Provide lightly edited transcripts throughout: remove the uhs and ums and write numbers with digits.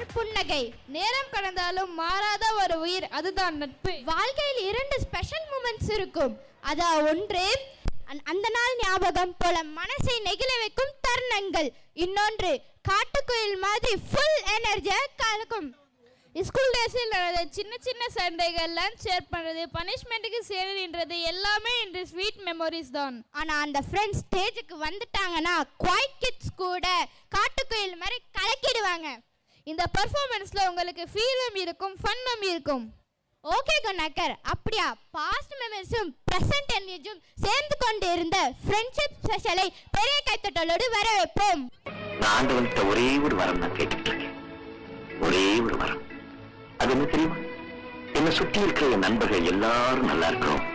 ஒரு புன்னகை. நேரம் கடந்தாலும் மாறாத ஒரு உயிர், அதுதான் நட்பு. வாழ்க்கையில் 2 ஸ்பெஷல் மூமெண்ட்ஸ் இருக்கும். ஒன்று அந்த நாள் ஞாபகம் போல மனசை நெகிழ வைக்கும் தருணங்கள். இன்னொன்று காட்டுக்குயில் மாதிரி ஃபுல் எனர்ஜியா கலக்கும். ஸ்கூல் டேஸில் நடந்த சின்ன சின்ன சண்டைகள், லஞ்ச் ஷேர் பண்ணுறது, பனிஷ்மெண்ட்டுக்கு சேர்ந்து நின்றது எல்லாமே இன்று ஸ்வீட் மெமரிஸ் தான். ஆனால் அந்த ஃப்ரெண்ட்ஸ் ஸ்டேஜுக்கு வந்துட்டாங்கன்னா குவைட் கிட்ஸ் கூட காட்டுக்குயில் மாதிரி கலக்கிடுவாங்க. இந்த பர்ஃபார்மன்ஸில் உங்களுக்கு ஃபீலும் இருக்கும், ஃபன்னும் இருக்கும். ஓகே குணாக்கர், அப்படியா பாஸ்ட் மெமரிஸும் ப்ரெசன்ட் எனர்ஜியும் சேர்ந்து கொண்டு இருந்த ஃப்ரெண்ட்ஷிப் ஸ்பெஷலை பெரிய கைத்தட்டலோடு வர வைப்போம். நான் ஆண்டவன்கிட்ட ஒரே ஒரு வரம் நான் கேட்டுட்டு இருக்கேன். ஒரே ஒரு வரம். அது என்ன தெரியுமா? என்னை சுற்றி இருக்கிற என் நண்பர்கள் எல்லாரும் நல்லா இருக்கிறோம்.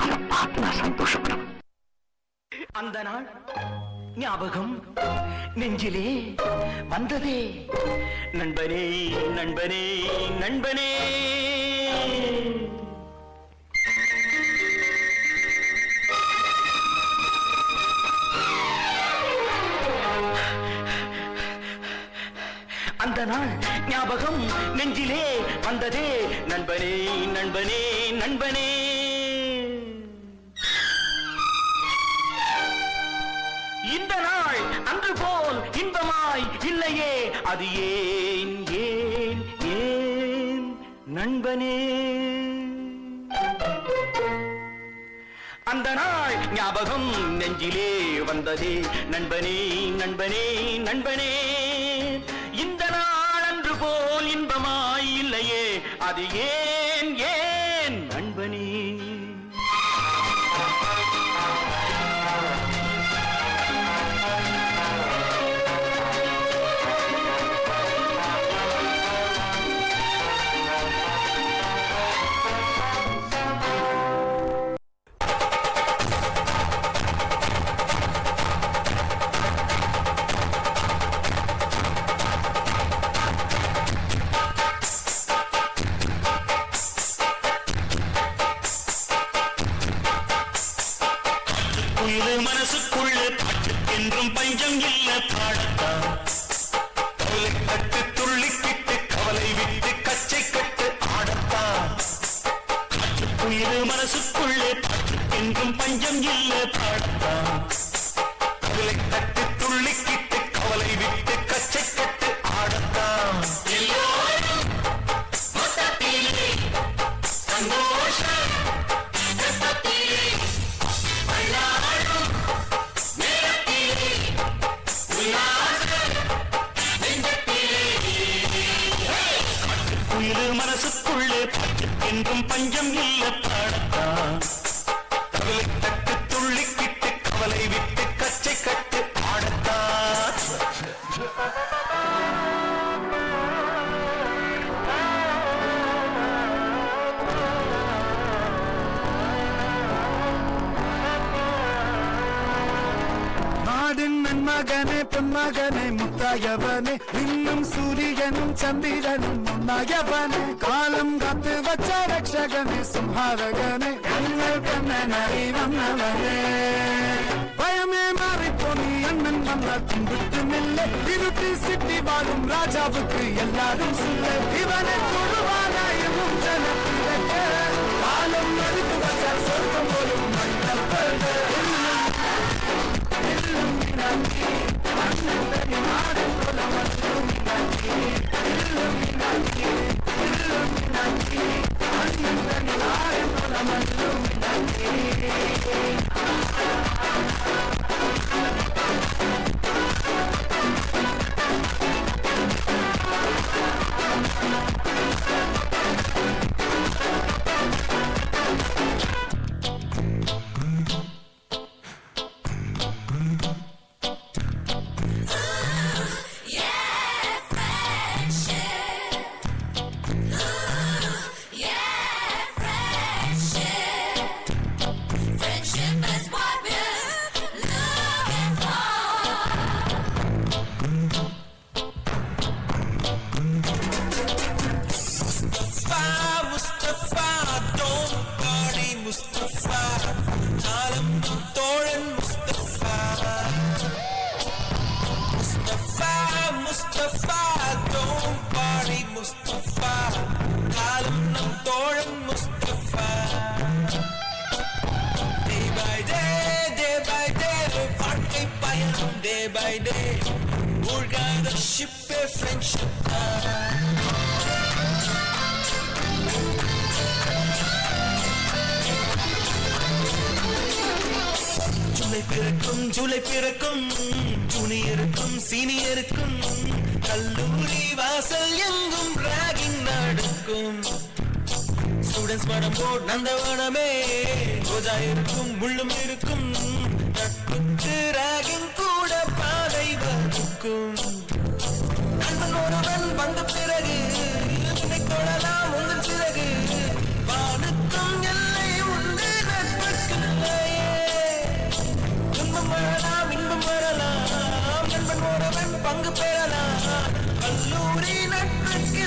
அதை பார்த்து நான் சந்தோஷப்படும். அந்த நாள் ஞாபகம் நெஞ்சிலே வந்ததே. நண்பனே நண்பனே நண்பனே, அந்த நாள் ஞாபகம் நெஞ்சிலே வந்ததே. நண்பனே நண்பனே நண்பனே, இந்த நாள் அன்று போல் இன்பமாய் இல்லையே. அது ஏன் ஏன் ஏன் நண்பனே? அந்த நாள் ஞாபகம் நெஞ்சிலே வந்ததே. நண்பனே நண்பனே நண்பனே, இந்த நாள் அன்று போல் இன்பமாய் இல்லையே. அது ஏன் ஏன் நண்பனே? மனசுக்குள்ள என்றும் பஞ்சம் இல்ல பாடத்தான். கவலை கட்டு துள்ளிக்கிட்டு கவலை விட்டு கச்சை கட்டு ஆடத்தான். காட்டுக்குயில் மனசுக்குள்ள என்றும் பஞ்சம் இல்ல பாடத்தான். கவலை கட்டு துள்ளிக்கிட்டு கவலை விட்டு கச்சை கட்டு ஆடத்தான். மனசுக்குள்ளே என்றும் பஞ்சம் இல்ல பாடத்தான். கவலை தட்டு துள்ளிக்கிட்டு கவலை விட்டு கச்சை கட்டு ஆடத்தான். நாடின் நன்மகனே பொன்மகனே முத்தாயவனே, இன்னும் சூரியனும் சந்திரனும் முன்னாயவனே, காலம் காத்து வச்ச ரட்சகனே சிம்ஹாரகனே, எங்கள் கண்ணனை வந்தவனே. பயமே மாறிப்போ நீ அண்ணன் வந்த கும்பிட்டு நில்ல. இருட்டி சிட்டி வாழும் ராஜாவுக்கு எல்லாரும் சொல்ல. இவனை தொழுவானாயும் ஜனத்திலே காலம் மறுத்து வச்ச சொர்க்கம் போலும் மன்னல் by day மூழ்காத ஷிப்பே ஃப்ரெண்ட்ஷிப் ஜூலை பிறக்கும் ஜூனியருக்கும் சீனியருக்கும் கல்லூரி வாசல் எங்கும் ராகிங் நடக்கும் ஸ்டூடெண்ட்ஸ் மனம் போட் நந்தவனமே ரோஜா இருக்கும் முள்ளும் இருக்கும் நட்புக்கு ராகிங் கூட பாதை வகுக்கும் நண்பன் ஒருவன் வந்த பிறகு துணை கொள்ளலாம் உங்கள் சிறகு வானுக்கும் எல்லை உண்டு நட்புக்குள்ளையே துன்பம் வரலாம் இன்பம் வரலாம் நண்பன் ஒருவன் பங்கு பெறலாம் கல்லூரி நட்புக்கு